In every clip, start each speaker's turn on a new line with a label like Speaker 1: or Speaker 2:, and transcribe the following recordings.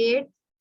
Speaker 1: 8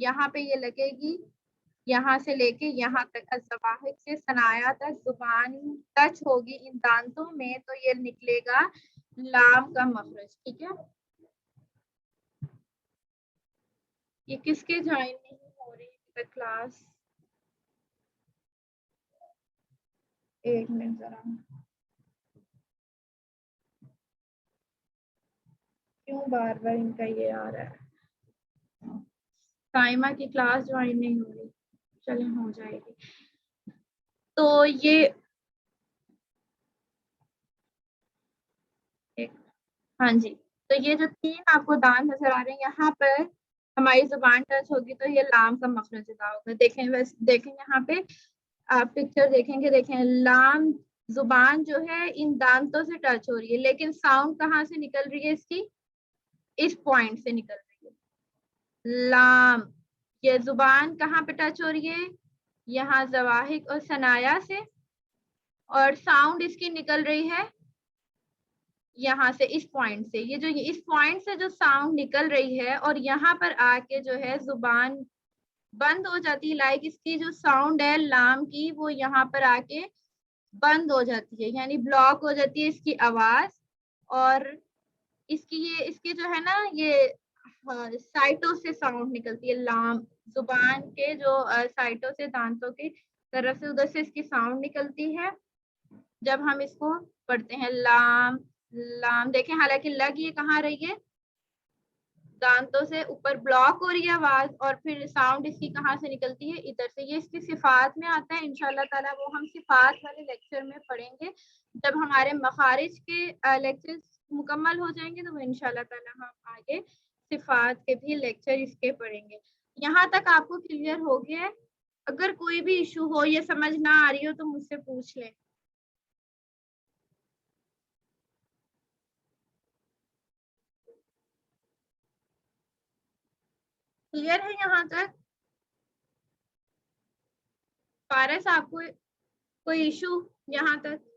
Speaker 1: یہاں پہ یہ لگے گی، یہاں سے لے کے یہاں تک الزواحق سے ثنایا تک زبان ٹچ ہوگی ان دانتوں میں تو یہ نکلے گا لام کا مخرج. ٹھیک ہے، یہ کس کے جوائن نہیں ہو رہی کلاس؟ ایک منٹ ذرا، کیوں بار بار ان کا یہ آ رہا ہے؟ ٹائمہ کی کلاس جوائن نہیں ہو رہی، چلیں ہو جائے گی. تو یہ ہاں جی، تو یہ جو تین آپ کو دانت نظر آ رہے ہیں یہاں پر ہماری زبان ٹچ ہوگی تو یہ لام کا مخرج ادا ہوگا. دیکھیں دیکھیں یہاں پہ آپ پکچر دیکھیں گے، دیکھیں لام زبان جو ہے ان دانتوں سے ٹچ ہو رہی ہے، لیکن ساؤنڈ کہاں سے نکل رہی ہے اس کی؟ اس پوائنٹ سے نکل رہی ہے لام. یہ زبان کہاں پہ ٹچ ہو رہی ہے؟ یہاں زواحق اور ثنایا سے، اور ساؤنڈ اس کی نکل رہی ہے یہاں سے اس پوائنٹ سے. یہ جو اس پوائنٹ سے جو ساؤنڈ نکل رہی ہے اور یہاں پر آ کے جو ہے زبان بند ہو جاتی ہے، لائک اس کی جو ساؤنڈ ہے لام کی وہ یہاں پر آ کے بند ہو جاتی ہے، یعنی بلاک ہو جاتی ہے اس کی آواز. اور اس کی جو ہے نا یہ سائٹوں سے ساؤنڈ نکلتی ہے لام، زبان کے جو سائٹوں سے دانتوں کی طرف سے ادھر سے اس کی ساؤنڈ نکلتی ہے جب ہم اس کو پڑھتے ہیں لام لام. دیکھیں حالانکہ لگ یہ کہاں رہی ہے؟ دانتوں سے اوپر بلاک ہو رہی ہے آواز، اور پھر ساؤنڈ اس کی کہاں سے نکلتی ہے؟ ادھر سے. یہ اس کی صفات میں آتا ہے انشاءاللہ تعالیٰ، وہ ہم صفات والے لیکچر میں پڑھیں گے. جب ہمارے مخارج کے لیکچر مکمل ہو جائیں گے تو وہ انشاءاللہ تعالیٰ ہم آگے صفات کے بھی لیکچر اس کے پڑھیں گے. یہاں تک آپ کو کلیئر ہو گیا؟ اگر کوئی بھی ایشو ہو یا سمجھ نہ آ رہی ہو تو مجھ سے پوچھ لیں. کلیئر ہے یہاں تک؟ فارس آپ کو کوئی ایشو یہاں تک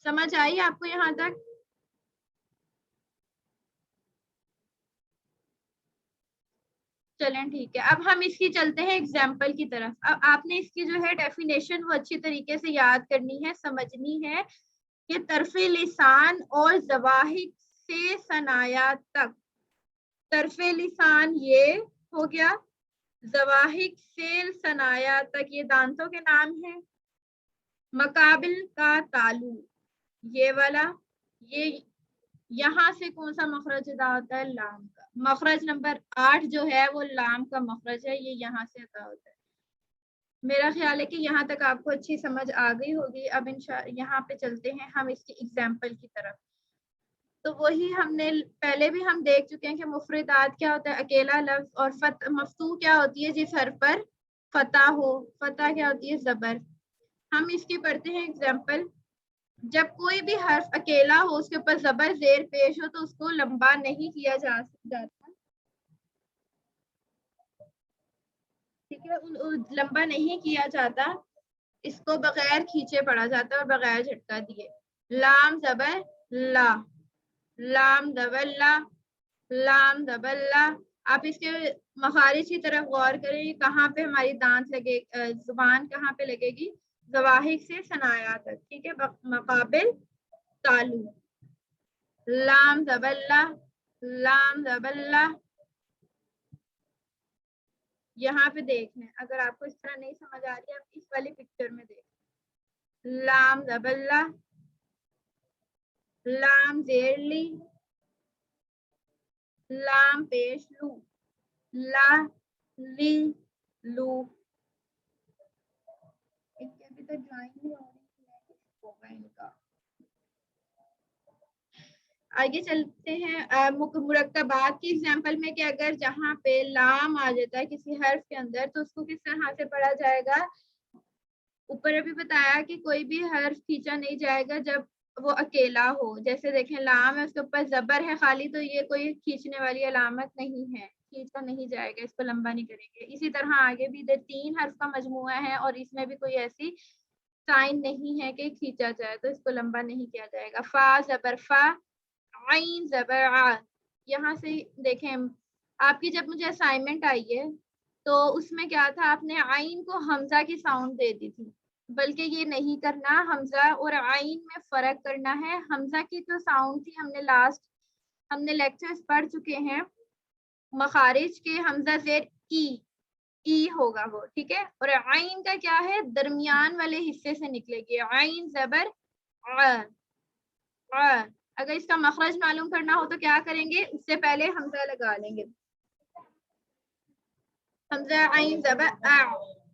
Speaker 1: سمجھ آئی آپ کو یہاں تک؟ چلیں ٹھیک ہے، اب ہم اس کی چلتے ہیں اگزامپل کی طرف. اب آپ نے اس کی جو ہے ڈیفینیشن وہ اچھی طریقے سے یاد کرنی ہے، سمجھنی ہے کہ طرف لسان اور زواحق سے ثنایا تک. طرف لسان یہ ہو گیا، زواحق سے ثنایا تک یہ دانتوں کے نام ہیں. مقابل کا تالو یہ والا، یہ یہاں سے کون سا مخرج ادا ہوتا ہے؟ لام کا. مخرج نمبر 8 جو ہے وہ لام کا مخرج ہے، یہ یہاں سے ادا ہوتا ہے. میرا خیال ہے کہ یہاں تک آپ کو اچھی سمجھ آ گئی ہوگی. اب یہاں پہ چلتے ہیں ہم اس کی اگزامپل کی طرف. تو وہی ہم نے پہلے بھی ہم دیکھ چکے ہیں کہ مفردات کیا ہوتا ہے، اکیلا لفظ، اور مفتوح کیا ہوتی ہے جس حرف پر فتح ہو. فتح کیا ہوتی ہے؟ زبر. ہم اس کی پڑھتے ہیں اگزامپل. جب کوئی بھی حرف اکیلا ہو، اس کے اوپر زبر زیر پیش ہو تو اس کو لمبا نہیں کیا جاتا. ٹھیک ہے، لمبا نہیں کیا جاتا، اس کو بغیر کھینچے پڑھا جاتا ہے اور بغیر جھٹکا دیے. لام زبر لا، لام زبر لا، لام زبر لا. آپ اس کے مخارج کی طرف غور کریں، کہاں پہ ہماری دانت لگے، زبان کہاں پہ لگے گی؟ زواحق سے ثنایا تک. ٹھیک ہے، مقابل تالو. لام زبر لا، لام زبر لا. یہاں پہ دیکھ لیں، اگر آپ کو اس طرح نہیں سمجھ آ رہی ہے آپ اس والی پکچر میں دیکھ. لام زبر لا، لام زیر لی، لام پیش لو، لا لی لو. ابھی تو جوائن نہیں ہو رہی ہوگا ان کا. آگے چلتے ہیں مرکبات کی ایگزامپل میں، کہ اگر جہاں پہ لام آ جاتا ہے کسی حرف کے اندر تو اس کو کس طرح سے پڑھا جائے گا؟ اوپر ابھی بتایا کہ کوئی بھی حرف کھینچا نہیں جائے گا جب وہ اکیلا ہو. جیسے دیکھیں لام ہے، اس کے اوپر زبر ہے خالی، تو یہ کوئی کھینچنے والی علامت نہیں ہے، کھینچا نہیں جائے گا، اس کو لمبا نہیں کریں گے. اسی طرح آگے بھی 3 حرف کا مجموعہ ہے اور اس میں بھی کوئی ایسی سائن نہیں ہے کہ کھینچا جائے، تو اس کو لمبا نہیں کیا جائے گا. فا زبر فا، عین زبر ع. یہاں سے دیکھیں آپ کی جب مجھے اسائنمنٹ آئی ہے تو اس میں کیا تھا، آپ نے عین کو حمزہ کی ساؤنڈ دے دی تھی، بلکہ یہ نہیں کرنا، حمزہ اور عین میں فرق کرنا ہے. حمزہ کی جو ساؤنڈ تھی ہم نے لیکچرز پڑھ چکے ہیں مخارج کے، حمزہ زیر ای ہوگا وہ، ٹھیک ہے. اور عین کا کیا ہے، درمیان والے حصے سے نکلے گی، عین زبر اگر اس کا مخرج معلوم کرنا ہو تو کیا کریں گے، اس سے پہلے حمزہ لگا لیں گے، حمزہ عین زبر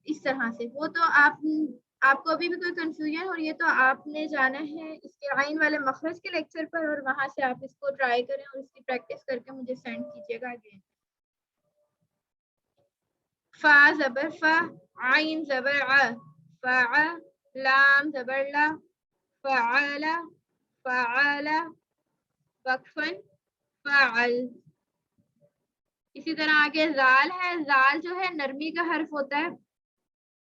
Speaker 1: اس طرح سے. وہ تو آپ کو ابھی بھی کوئی کنفیوژن ہو رہی ہے تو آپ نے جانا ہے اس کے عین والے مخرج کے لیکچر پر، اور وہاں سے آپ اس کو ٹرائی کریں اور اس کی پریکٹس کر کے مجھے سینڈ کیجیے گا اگین. فا زبر فا، عین زبر فا، لام زبر لا، فعل فعل، وقفاً فعل. اسی طرح آگے زال ہے، زال جو ہے نرمی کا حرف ہوتا ہے،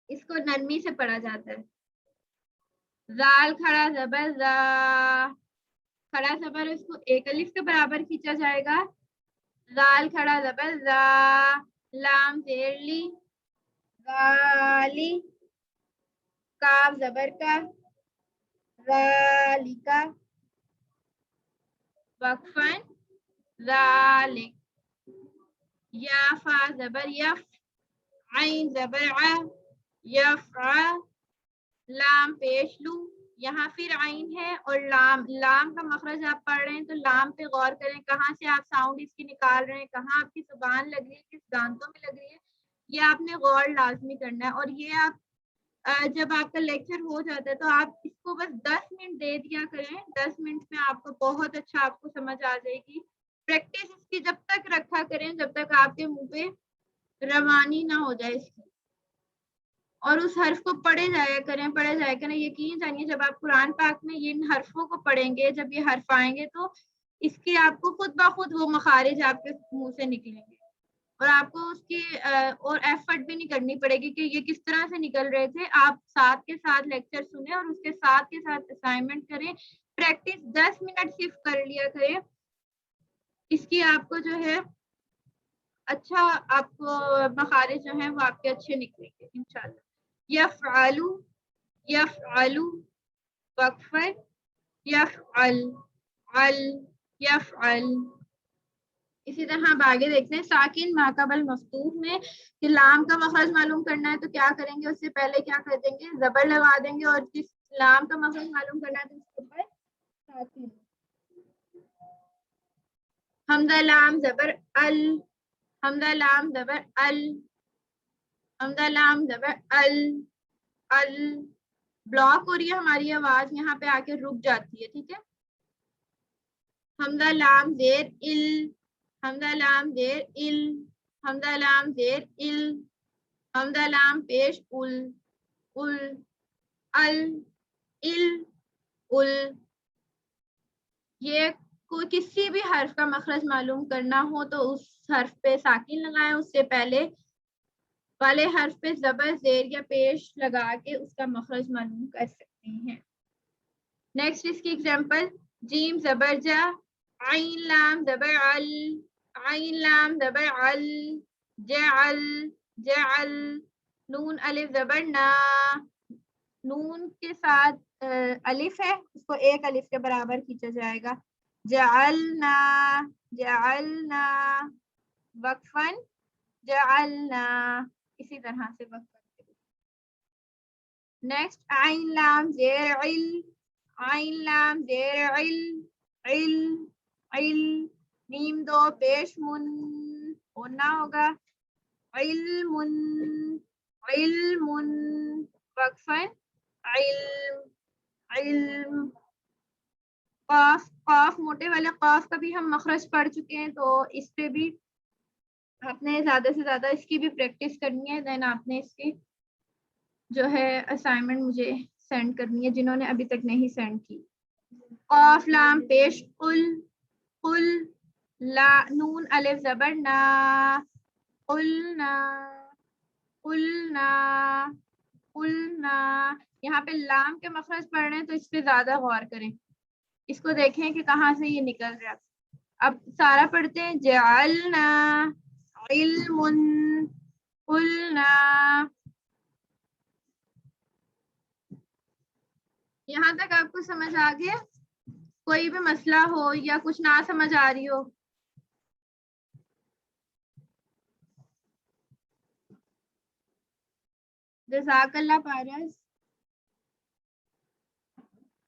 Speaker 1: اس کو نرمی سے پڑھا جاتا ہے. زال کھڑا زبر زا، کھڑا زبر اس کو ایک الف کے برابر کھینچا جائے گا، زال کھڑا زبر زا، لام زیر لی، غالی، کاف زبر کا، ذالکا، وقفاً ذالک. یا فا زبر یف، عین زبر ع، یفع، لام پیش لو، یہاں پھر عین ہے اور لام کا مخرج آپ پڑھ رہے ہیں تو لام پہ غور کریں، کہاں سے آپ ساؤنڈ اس کی نکال رہے ہیں، کہاں آپ کی زبان لگ رہی ہے، کس دانتوں میں لگ رہی ہے، یہ آپ نے غور لازمی کرنا ہے. اور یہ آپ جب آپ کا لیکچر ہو جاتا ہے تو آپ اس کو بس 10 منٹ دے دیا کریں، 10 منٹ میں آپ کو بہت اچھا آپ کو سمجھ آ جائے گی. پریکٹس اس کی جب تک رکھا کریں جب تک آپ کے منہ پہ روانی نہ ہو جائے اس کی، اور اس حرف کو پڑھے جایا کریں. یقین جانیے جب آپ قرآن پاک میں ان حرفوں کو پڑھیں گے، جب یہ حرف آئیں گے تو اس کی آپ کو خود بخود وہ مخارج آپ کے منہ سے نکلیں گے، اور آپ کو اس کی اور ایفرٹ بھی نہیں کرنی پڑے گی کہ یہ کس طرح سے نکل رہے تھے. آپ ساتھ کے ساتھ لیکچر سنیں اور اس کے ساتھ اسائنمنٹ کریں. پریکٹس 10 منٹ صرف کر لیا کریں، اس کی آپ کو جو ہے اچھا، آپ کو مخارج جو ہیں وہ آپ کے اچھے نکلیں گے انشاءاللہ. یفعلو، یفعلو، وقفہ یفعل، عل، یفعل. اسی طرح آپ آگے دیکھتے ہیں ساکن ما قبل مفتوح میں کہ لام کا مخرج معلوم کرنا ہے تو کیا کریں گے، اس سے پہلے کیا کر دیں گے، زبر لگا دیں گے، اور جس لام کا مخرج معلوم کرنا ہے تو اس کے اوپر ساکن. حمزہ لام زبر ال، حمزہ لام زبر ال، حمزہ لام زبر ال، ال. بلاک ہو رہی ہے ہماری آواز، یہاں پہ آ کے رک جاتی ہے، ٹھیک ہے. حمزہ لام زیر ال، حمزہ لام زیر ال، حمزہ لام زیر ال، حمزہ لام پیش ال، ال، ال، ال، ال. یہ کوئی کسی بھی حرف کا مخرج معلوم کرنا ہو تو اس حرف پہ ساکن لگائیں، اس سے پہلے والے حرف پہ زبر زیر یا پیش لگا کے اس کا مخرج معلوم کر سکتے ہیں. نیکسٹ اس کی ایگزامپل، جیم زبر جا، عین لام زبر عل، عین لام زبر عل، جعل، جعل، نون الف زبر نا، نون کے ساتھ الف ہے، اس کو ایک الف کے برابر کھینچا جائے گا، جعلنا، جعلنا، وقفاً جعلنا. اسی طرح سے وقفاً. نیکسٹ عین لام زیر عل، عین لام زیر عل، عل، عل، میم دو پیش من ہونا ہوگا، علم، علم، وقفاً علم، علم. قاف، قاف موٹے والے قاف کا بھی ہم مخرج پڑھ چکے ہیں تو اس پہ بھی آپ نے زیادہ سے زیادہ اس کی بھی پریکٹس کرنی ہے. دین آپ نے اس کی جو ہے اسائنمنٹ مجھے سینڈ کرنی ہے جنہوں نے ابھی تک نہیں سینڈ کی. قاف لام پیش قل، قل، لا، نون الف زبر نا، قلنا، قلنا، قلنا. یہاں پہ لام کے مخرج پڑھ رہے ہیں تو اس پہ زیادہ غور کریں، اس کو دیکھیں کہ کہاں سے یہ نکل رہا ہے. اب سارا پڑھتے ہیں. جعلنا علم قلنا. یہاں تک آپ کو سمجھ آ گیا؟ کوئی بھی مسئلہ ہو یا کچھ نہ سمجھ آ رہی ہو؟ جزاک اللہ پارس،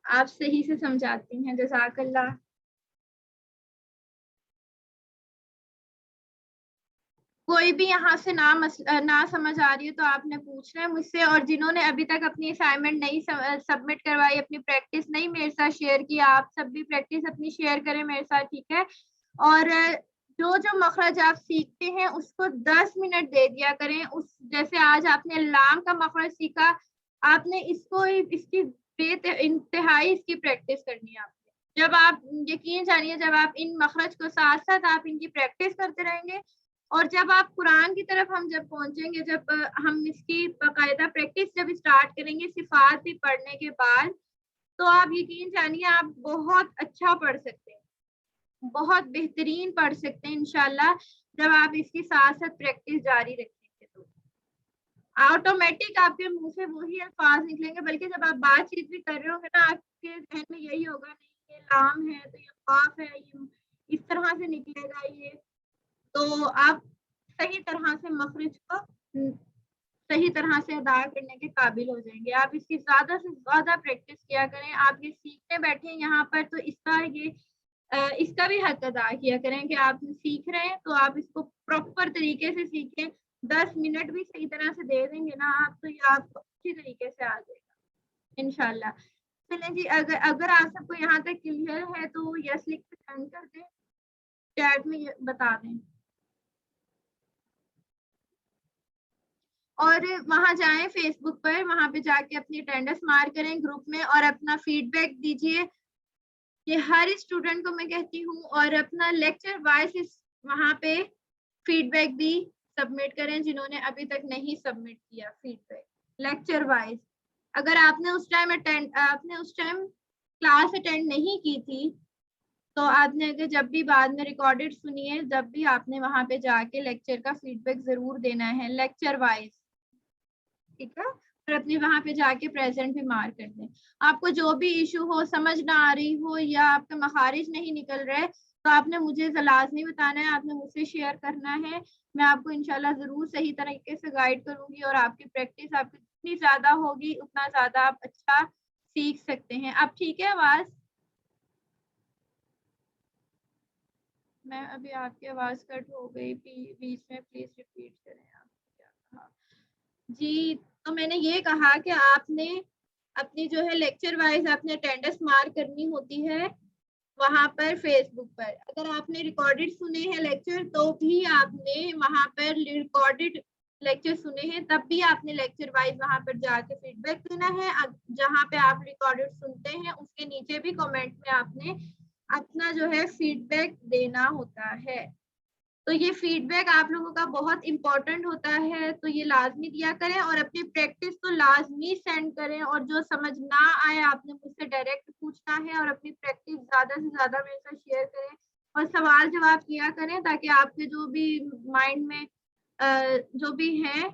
Speaker 1: آپ صحیح سے سمجھاتی ہیں، جزاک اللہ. کوئی بھی یہاں سے نہ سمجھ آ رہی ہے تو آپ نے پوچھنا ہے مجھ سے. اور جنہوں نے ابھی تک اپنی اسائنمنٹ نہیں سبمٹ کروائی، اپنی پریکٹس نہیں میرے ساتھ شیئر کی، آپ سب بھی پریکٹس اپنی شیئر کریں میرے ساتھ، ٹھیک ہے؟ اور جو مخرج آپ سیکھتے ہیں اس کو 10 منٹ دے دیا کریں. جیسے آج آپ نے لام کا مخرج سیکھا، آپ نے اس کی انتہائی اس کی پریکٹس کرنی ہے. آپ جب آپ یقین جانیے، جب آپ ان مخرج کو ساتھ ساتھ آپ ان کی پریکٹس کرتے رہیں گے، اور جب آپ قرآن کی طرف ہم جب پہنچیں گے، جب ہم اس کی باقاعدہ پریکٹس جب اسٹارٹ کریں گے صفات بھی پڑھنے کے بعد، تو آپ یقین جانیے آپ بہت اچھا پڑھ سکتے ہیں، بہت بہترین پڑھ سکتے ہیں انشاءاللہ. جب آپ اس کی ساتھ ساتھ پریکٹس جاری رکھیں گے تو آٹومیٹک آپ کے منہ سے وہی الفاظ نکلیں گے. بلکہ جب آپ بات چیت بھی کر رہے ہوں گے نا، آپ کے ذہن میں یہی ہوگا، نہیں یہ لام ہے تو یہ قاف ہے، یہ اس طرح سے نکلے گا. یہ تو آپ صحیح طرح سے مخرج کو صحیح طرح سے ادا کرنے کے قابل ہو جائیں گے. آپ اس کی زیادہ سے زیادہ پریکٹس کیا کریں. آپ یہ سیکھنے بیٹھے ہیں یہاں پر تو اس کا بھی حق ادا کیا کریں کہ آپ سیکھ رہے ہیں تو آپ اس کو پراپر طریقے سے سیکھیں. 10 منٹ بھی صحیح طرح سے دے دیں گے نا آپ، تو یہ آپ کو اچھی طریقے سے آ جائے گا انشاءاللہ. چلیں جی، اگر آپ سب کو یہاں تک کلیئر ہے تو یس لکھ کے سینڈ کر دیں، چیٹ میں بتا دیں. اور وہاں جائیں فیس بک پر، وہاں پہ جا کے اپنی اٹینڈنس مارک کریں گروپ میں، اور اپنا فیڈ بیک دیجیے. یہ ہر اسٹوڈنٹ کو میں کہتی ہوں. اور اپنا لیکچر وائز وہاں پہ فیڈ بیک بھی سبمٹ کریں جنہوں نے ابھی تک نہیں سبمٹ کیا فیڈ بیک لیکچر وائز. اگر آپ نے اس ٹائم کلاس اٹینڈ نہیں کی تھی تو آپ نے جب بھی بعد میں ریکارڈڈ سنیے، جب بھی آپ نے وہاں پہ جا کے لیکچر کا فیڈ بیک ضرور دینا ہے لیکچر وائز، ٹھیک ہے؟ اور اپنے وہاں پہ جا کے پریزنٹ بھی مارک کر دیں. آپ کو جو بھی ایشو ہو، سمجھ نہ آ رہی ہو یا آپ کا مخارج نہیں نکل رہے، تو آپ نے مجھے لازمی بتانا ہے، آپ نے مجھ سے شیئر کرنا ہے. میں آپ کو انشاءاللہ ضرور صحیح طریقے سے گائیڈ کروں گی، اور آپ کی پریکٹس آپ کی جتنی زیادہ ہوگی اتنا زیادہ آپ اچھا سیکھ سکتے ہیں. اب ٹھیک ہے آواز؟ میں ابھی آپ کی آواز کٹ ہو گئی بیچ میں، پلیز ریپیٹ کریں آپ کیا کہا. جی، تو میں نے یہ کہا کہ آپ نے اپنی جو ہے لیکچر وائز آپ نے اٹینڈنس مارک کرنی ہوتی ہے وہاں پر فیس بک پر. اگر آپ نے ریکارڈڈ سنے ہیں لیکچر تو بھی آپ نے وہاں پر ریکارڈڈ لیکچر سنے ہیں تب بھی آپ نے لیکچر وائز وہاں پر جا کے فیڈ بیک دینا ہے. جہاں پہ آپ ریکارڈڈ سنتے ہیں اس کے نیچے بھی کامنٹ میں آپ نے اپنا جو ہے فیڈ بیک دینا ہوتا ہے. تو یہ فیڈ بیک آپ لوگوں کا بہت امپورٹنٹ ہوتا ہے، تو یہ لازمی دیا کریں. اور اپنی پریکٹس تو لازمی سینڈ کریں، اور جو سمجھ نہ آئے آپ نے مجھ سے ڈائریکٹ پوچھنا ہے، اور اپنی پریکٹس زیادہ سے زیادہ میرے ساتھ شیئر کریں، اور سوال جواب کیا کریں تاکہ آپ کے جو بھی مائنڈ میں جو بھی ہیں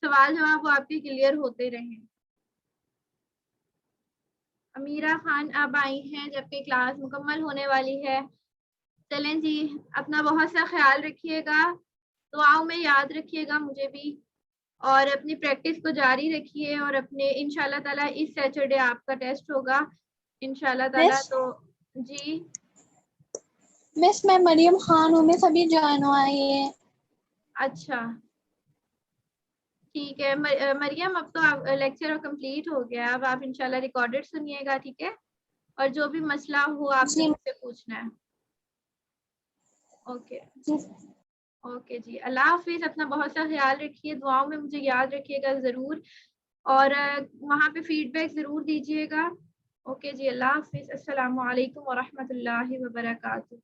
Speaker 1: سوال جواب وہ آپ کے کلیئر ہوتے رہیں. امیرہ خان اب آئی ہیں جبکہ کلاس مکمل ہونے والی ہے. چلیں جی، اپنا بہت سا خیال رکھیے گا، دعاؤں میں یاد رکھیے گا مجھے بھی، اور اپنی پریکٹس کو جاری رکھیے. اور اپنے انشاءاللہ تعالیٰ اس سیٹرڈے آپ کا ٹیسٹ ہوگا انشاءاللہ تعالیٰ. تو جی
Speaker 2: مس میں مریم خان ہوں، مس ابھی جوائن ہوا ہے.
Speaker 1: اچھا ٹھیک ہے مریم، اب تو لیکچر کمپلیٹ ہو گیا، اب آپ انشاءاللہ ریکارڈڈ سنیے گا، ٹھیک ہے؟ اور جو بھی مسئلہ ہو آپ نے
Speaker 2: جی
Speaker 1: مجھ سے پوچھنا ہے. اوکے
Speaker 2: جی
Speaker 1: اوکے جی، اللہ حافظ. اپنا بہت سا خیال رکھیے، دعاؤں میں مجھے یاد رکھیے گا ضرور، اور وہاں پہ فیڈ بیک ضرور دیجیے گا. اوکے جی، اللہ حافظ. السلام علیکم ورحمۃ اللہ وبرکاتہ.